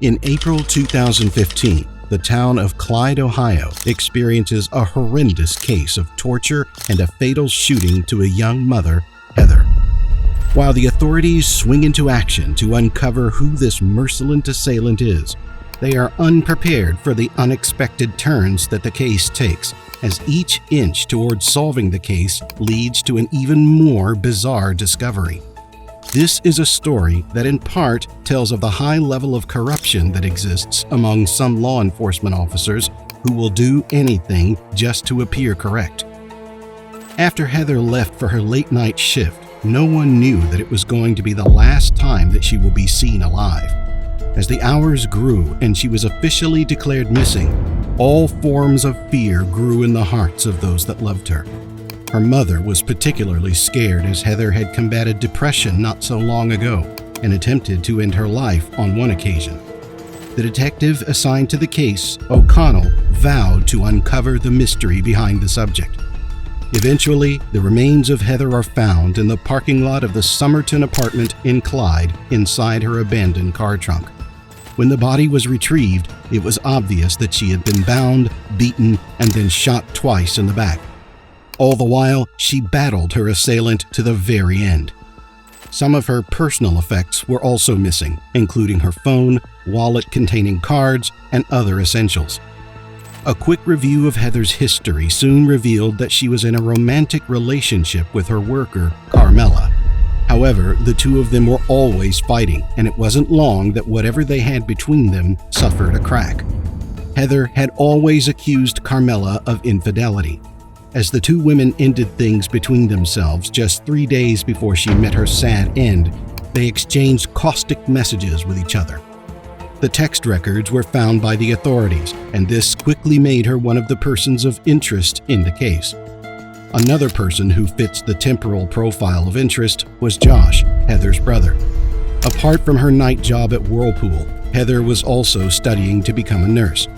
In April 2015, the town of Clyde, Ohio, experiences a horrendous case of torture and a fatal shooting to a young mother, Heather. While the authorities swing into action to uncover who this merciless assailant is, they are unprepared for the unexpected turns that the case takes, as each inch towards solving the case leads to an even more bizarre discovery. This is a story that in part tells of the high level of corruption that exists among some law enforcement officers who will do anything just to appear correct. After Heather left for her late-night shift, no one knew that it was going to be the last time that she will be seen alive. As the hours grew and she was officially declared missing, all forms of fear grew in the hearts of those that loved her. Her mother was particularly scared as Heather had combated depression not so long ago and attempted to end her life on one occasion. The detective assigned to the case, O'Connell, vowed to uncover the mystery behind the subject. Eventually, the remains of Heather are found in the parking lot of the Somerton apartment in Clyde inside her abandoned car trunk. When the body was retrieved, it was obvious that she had been bound, beaten, and then shot twice in the back. All the while, she battled her assailant to the very end. Some of her personal effects were also missing, including her phone, wallet containing cards, and other essentials. A quick review of Heather's history soon revealed that she was in a romantic relationship with her worker, Carmela. However, the two of them were always fighting, and it wasn't long that whatever they had between them suffered a crack. Heather had always accused Carmela of infidelity. As the two women ended things between themselves just 3 days before she met her sad end, they exchanged caustic messages with each other. The text records were found by the authorities, and this quickly made her one of the persons of interest in the case. Another person who fits the temporal profile of interest was Josh, Heather's brother. Apart from her night job at Whirlpool, Heather was also studying to become a nurse.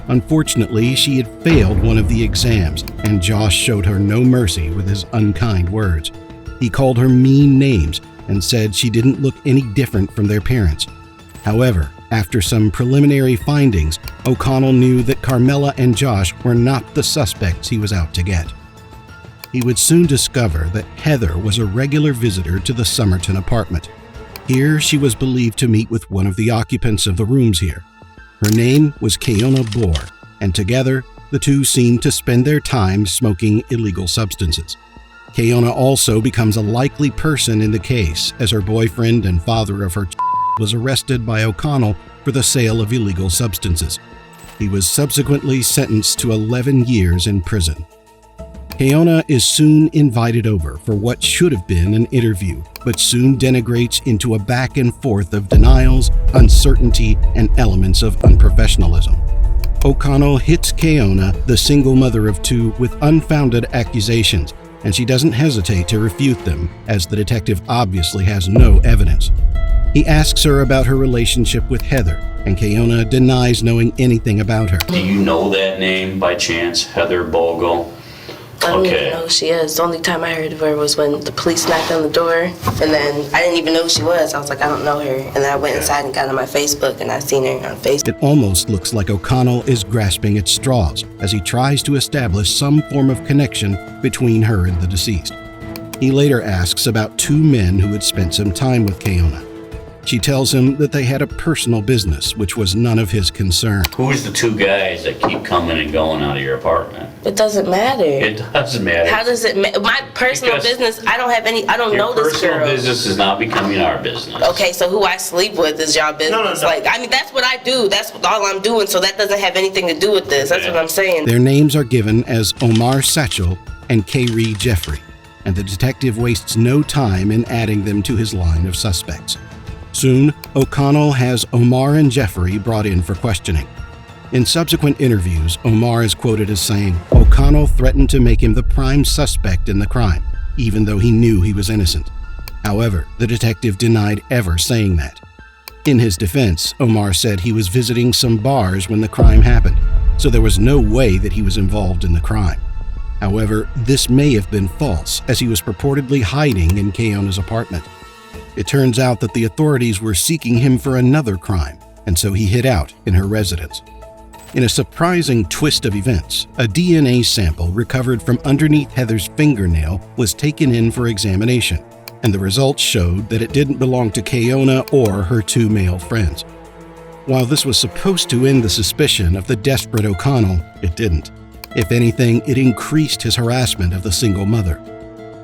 Unfortunately, she had failed one of the exams, and Josh showed her no mercy with his unkind words. He called her mean names and said she didn't look any different from their parents. However, after some preliminary findings, O'Connell knew that Carmela and Josh were not the suspects he was out to get. He would soon discover that Heather was a regular visitor to the Somerton apartment. Here, she was believed to meet with one of the occupants of the rooms here. Her name was Keona Bohr, and together, the two seemed to spend their time smoking illegal substances. Keona also becomes a likely person in the case, as her boyfriend and father of her was arrested by O'Connell for the sale of illegal substances. He was subsequently sentenced to 11 years in prison. Keona is soon invited over for what should have been an interview, but soon denigrates into a back and forth of denials, uncertainty, and elements of unprofessionalism. O'Connell hits Keona, the single mother of two, with unfounded accusations, and she doesn't hesitate to refute them, as the detective obviously has no evidence. He asks her about her relationship with Heather, and Keona denies knowing anything about her. Do you know that name by chance, Heather Bogle? I don't even know who she is. The only time I heard of her was when the police knocked on the door, and then I didn't even know who she was. I was like, I don't know her. And then I went inside and got on my Facebook, and I seen her on Facebook. It almost looks like O'Connell is grasping at straws as he tries to establish some form of connection between her and the deceased. He later asks about two men who had spent some time with Keona. She tells him that they had a personal business, which was none of his concern. Who's the two guys that keep coming and going out of your apartment? It doesn't matter. It doesn't matter. How does it matter? My personal business, I don't know this girl. Your personal business is not becoming our business. Okay, so who I sleep with is y'all business. No. Like, I mean, that's what I do. That's all I'm doing, so that doesn't have anything to do with this. That's what I'm saying. Their names are given as Omar Satchel and Kayrie Jeffrey, and the detective wastes no time in adding them to his line of suspects. Soon, O'Connell has Omar and Jeffrey brought in for questioning. In subsequent interviews, Omar is quoted as saying O'Connell threatened to make him the prime suspect in the crime, even though he knew he was innocent. However, the detective denied ever saying that. In his defense, Omar said he was visiting some bars when the crime happened, so there was no way that he was involved in the crime. However, this may have been false, as he was purportedly hiding in Keona's apartment. It turns out that the authorities were seeking him for another crime, and so he hid out in her residence. In a surprising twist of events, a DNA sample recovered from underneath Heather's fingernail was taken in for examination, and the results showed that it didn't belong to Keona or her 2 male friends. While this was supposed to end the suspicion of the desperate O'Connell, it didn't. If anything, it increased his harassment of the single mother.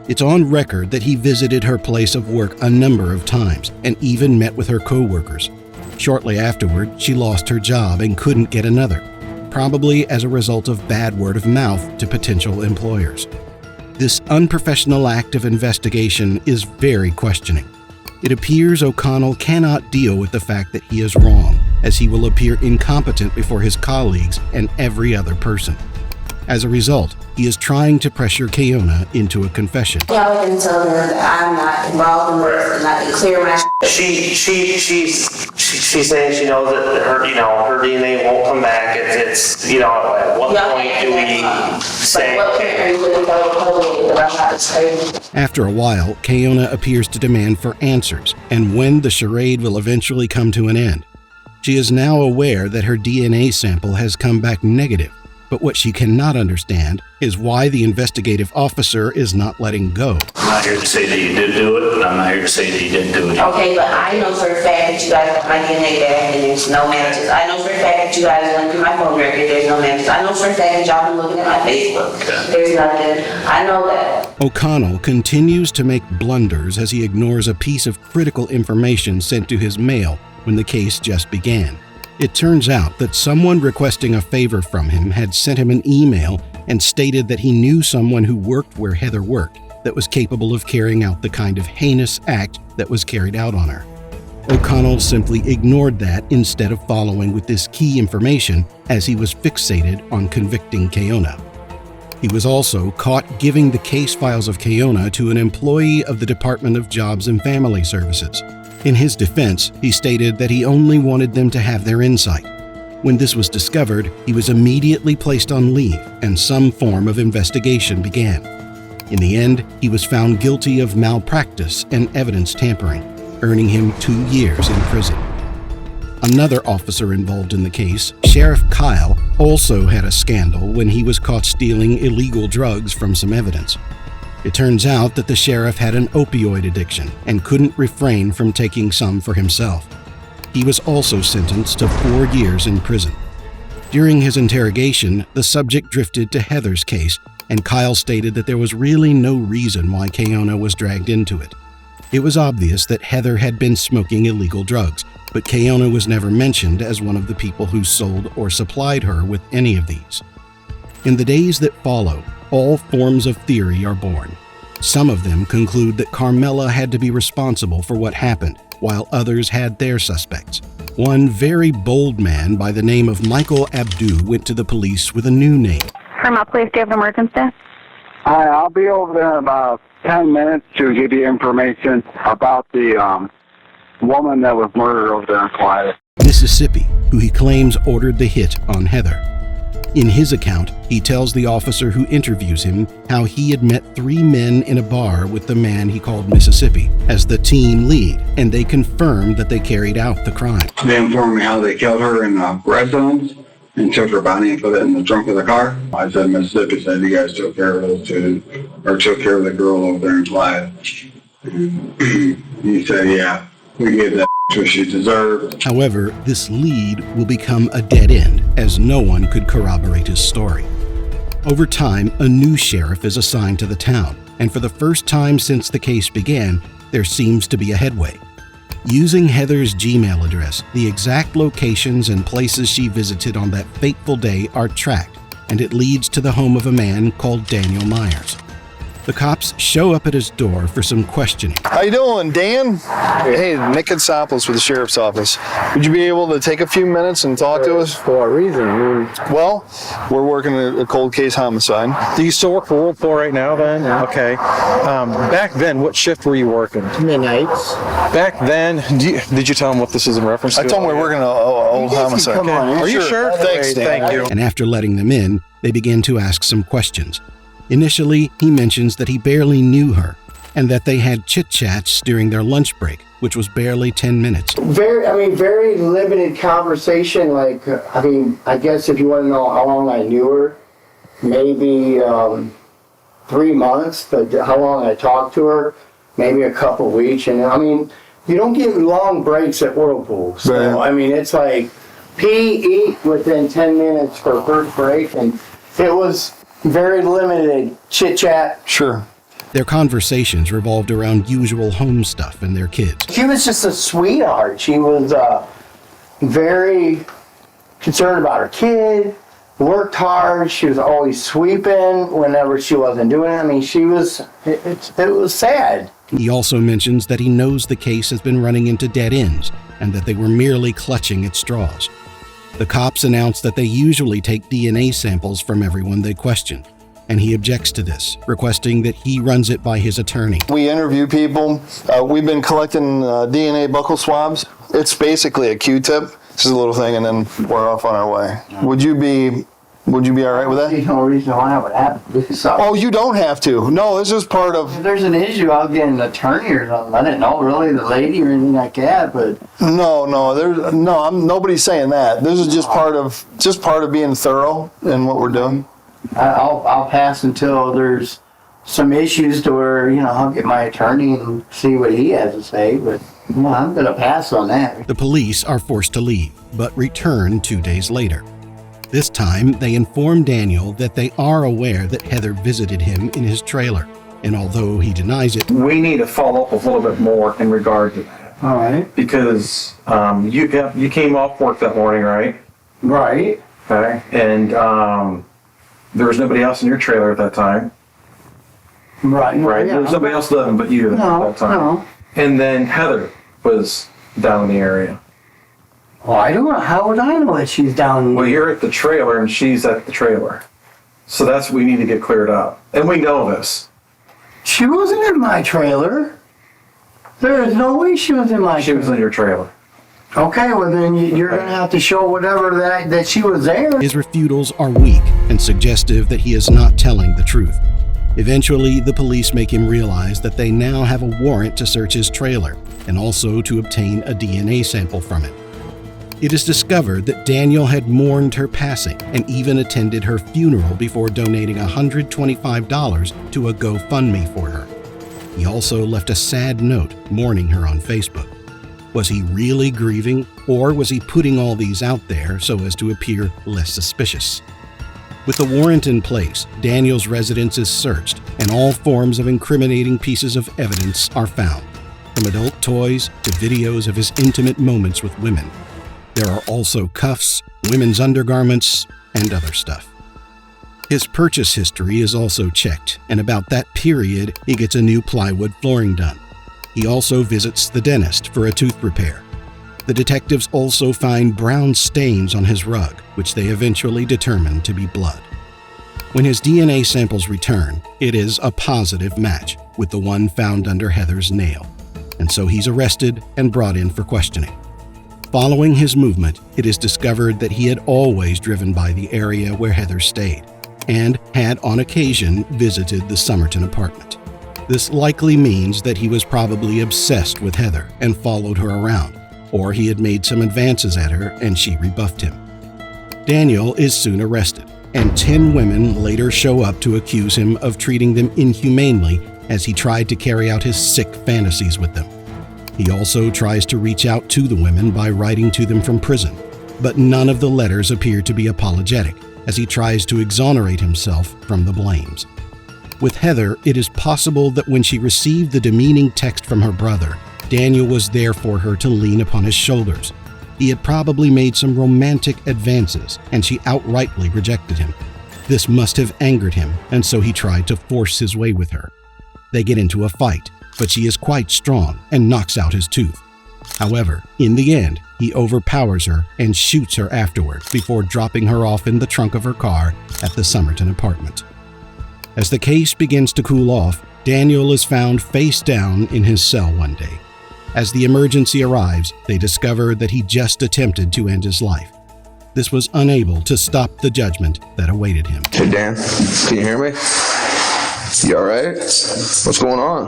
It's on record that he visited her place of work a number of times and even met with her co-workers. Shortly afterward, she lost her job and couldn't get another, probably as a result of bad word of mouth to potential employers. This unprofessional act of investigation is very questioning. It appears O'Connell cannot deal with the fact that he is wrong, as he will appear incompetent before his colleagues and every other person. As a result, he is trying to pressure Keona into a confession. Yeah, I can tell her that I'm not involved in this and I can clear my She's saying she knows that her DNA won't come back. It's at what point do we say? What point are you going to go that I'm not explaining? After a while, Keona appears to demand for answers and when the charade will eventually come to an end. She is now aware that her DNA sample has come back negative, but what she cannot understand is why the investigative officer is not letting go. I'm not here to say that you did do it, and I'm not here to say that you didn't do it. Okay, but I know for a fact that you guys got my DNA back and there's no matches. I know for a fact that you guys went through my phone record, there's no matches. I know for a fact that y'all been looking at my Facebook. Okay. There's nothing. I know that. O'Connell continues to make blunders as he ignores a piece of critical information sent to his mail when the case just began. It turns out that someone requesting a favor from him had sent him an email and stated that he knew someone who worked where Heather worked that was capable of carrying out the kind of heinous act that was carried out on her. O'Connell simply ignored that instead of following with this key information as he was fixated on convicting Keona. He was also caught giving the case files of Keona to an employee of the Department of Jobs and Family Services. In his defense, he stated that he only wanted them to have their insight. When this was discovered, he was immediately placed on leave and some form of investigation began. In the end, he was found guilty of malpractice and evidence tampering, earning him 2 years in prison. Another officer involved in the case, Sheriff Kyle, also had a scandal when he was caught stealing illegal drugs from some evidence. It turns out that the sheriff had an opioid addiction and couldn't refrain from taking some for himself. He was also sentenced to 4 years in prison. During his interrogation, the subject drifted to Heather's case, and Kyle stated that there was really no reason why Keona was dragged into it. It was obvious that Heather had been smoking illegal drugs, but Keona was never mentioned as one of the people who sold or supplied her with any of these. In the days that follow, all forms of theory are born. Some of them conclude that Carmela had to be responsible for what happened, while others had their suspects. One very bold man by the name of Michael Abdu went to the police with a new name. Paramount Police, do you have an emergency? Hi, I'll be over there in about 10 minutes to give you information about the woman that was murdered over there in Clyde. Mississippi, who he claims ordered the hit on Heather. In his account, he tells the officer who interviews him how he had met 3 men in a bar with the man he called Mississippi as the team lead, and they confirmed that they carried out the crime. They informed me how they killed her in the residence and took her body and put it in the trunk of the car. I said, Mississippi said you guys took care of those 2, or took care of the girl over there in Clyde. And he said, yeah, we gave that what she deserved. However, this lead will become a dead end, as no one could corroborate his story. Over time, a new sheriff is assigned to the town, and for the first time since the case began, there seems to be a headway. Using Heather's Gmail address, the exact locations and places she visited on that fateful day are tracked, and it leads to the home of a man called Daniel Myers. The cops show up at his door for some questioning. How you doing, Dan? Hey, Nick Katsopoulos with the Sheriff's Office. Would you be able to take a few minutes and talk to us? For what reason? Well, we're working a cold case homicide. Do you still work for World 4 right now then? Yeah. Okay. Back then, what shift were you working? Midnights. Back then, did you tell them what this is in reference to? I told them we're working an old homicide. Okay. Are you sure? Thanks, Dan. Thank you. And after letting them in, they begin to ask some questions. Initially, he mentions that he barely knew her, and that they had chit-chats during their lunch break, which was barely 10 minutes. Very limited conversation. I guess if you want to know how long I knew her, maybe 3 months, but how long I talked to her, maybe a couple weeks. And you don't get long breaks at Whirlpool. So, it's like pee, eat within 10 minutes for first break, and it was very limited chit-chat. Sure. Their conversations revolved around usual home stuff and their kids. She was just a sweetheart. She was very concerned about her kid, worked hard. She was always sweeping whenever she wasn't doing it. It was sad. He also mentions that he knows the case has been running into dead ends and that they were merely clutching at straws. The cops announced that they usually take DNA samples from everyone they question, and he objects to this, requesting that he runs it by his attorney. We interview people. We've been collecting DNA buccal swabs. It's basically a Q-tip. This is a little thing, and then we're off on our way. Would you be all right with that? There's no reason why I would have to do something. Oh, you don't have to. No, this is part of... If there's an issue, I'll get an attorney or something. I didn't know really the lady or anything like that, but... Nobody's saying that. This is just part of being thorough in what we're doing. I'll pass until there's some issues to where, I'll get my attorney and see what he has to say, but I'm going to pass on that. The police are forced to leave, but return 2 days later. This time, they inform Daniel that they are aware that Heather visited him in his trailer, and although he denies it, we need to follow up a little bit more in regard to that. All right. Because you came off work that morning, right? Right. Okay. And there was nobody else in your trailer at that time. Right. Right. Yeah. There was nobody else living but you at that time. No. And then Heather was down in the area. Well, I don't know. How would I know that she's down? Well, you're at the trailer and she's at the trailer. So that's what we need to get cleared up. And we know this. She wasn't in my trailer. There is no way she was in my trailer. She was in your trailer. Okay, well then you're going to have to show whatever that she was there. His refutals are weak and suggestive that he is not telling the truth. Eventually, the police make him realize that they now have a warrant to search his trailer and also to obtain a DNA sample from it. It is discovered that Daniel had mourned her passing and even attended her funeral before donating $125 to a GoFundMe for her. He also left a sad note mourning her on Facebook. Was he really grieving, or was he putting all these out there so as to appear less suspicious? With the warrant in place, Daniel's residence is searched, and all forms of incriminating pieces of evidence are found, from adult toys to videos of his intimate moments with women. There are also cuffs, women's undergarments, and other stuff. His purchase history is also checked, and about that period, he gets a new plywood flooring done. He also visits the dentist for a tooth repair. The detectives also find brown stains on his rug, which they eventually determine to be blood. When his DNA samples return, it is a positive match with the one found under Heather's nail, and so he's arrested and brought in for questioning. Following his movement, it is discovered that he had always driven by the area where Heather stayed, and had on occasion visited the Somerton apartment. This likely means that he was probably obsessed with Heather and followed her around, or he had made some advances at her and she rebuffed him. Daniel is soon arrested, and 10 women later show up to accuse him of treating them inhumanely as he tried to carry out his sick fantasies with them. He also tries to reach out to the women by writing to them from prison, but none of the letters appear to be apologetic, as he tries to exonerate himself from the blames. With Heather, it is possible that when she received the demeaning text from her brother, Daniel was there for her to lean upon his shoulders. He had probably made some romantic advances, and she outrightly rejected him. This must have angered him, and so he tried to force his way with her. They get into a fight, but she is quite strong and knocks out his tooth. However, in the end, he overpowers her and shoots her afterwards before dropping her off in the trunk of her car at the Somerton apartment. As the case begins to cool off, Daniel is found face down in his cell one day. As the emergency arrives, they discover that he just attempted to end his life. This was unable to stop the judgment that awaited him. Hey Dan, can you hear me? You all right? What's going on?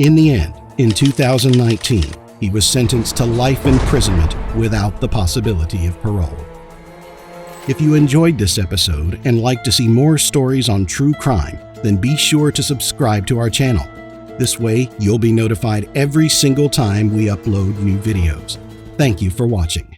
In the end, in 2019, he was sentenced to life imprisonment without the possibility of parole. If you enjoyed this episode and like to see more stories on true crime, then be sure to subscribe to our channel. This way, you'll be notified every single time we upload new videos. Thank you for watching.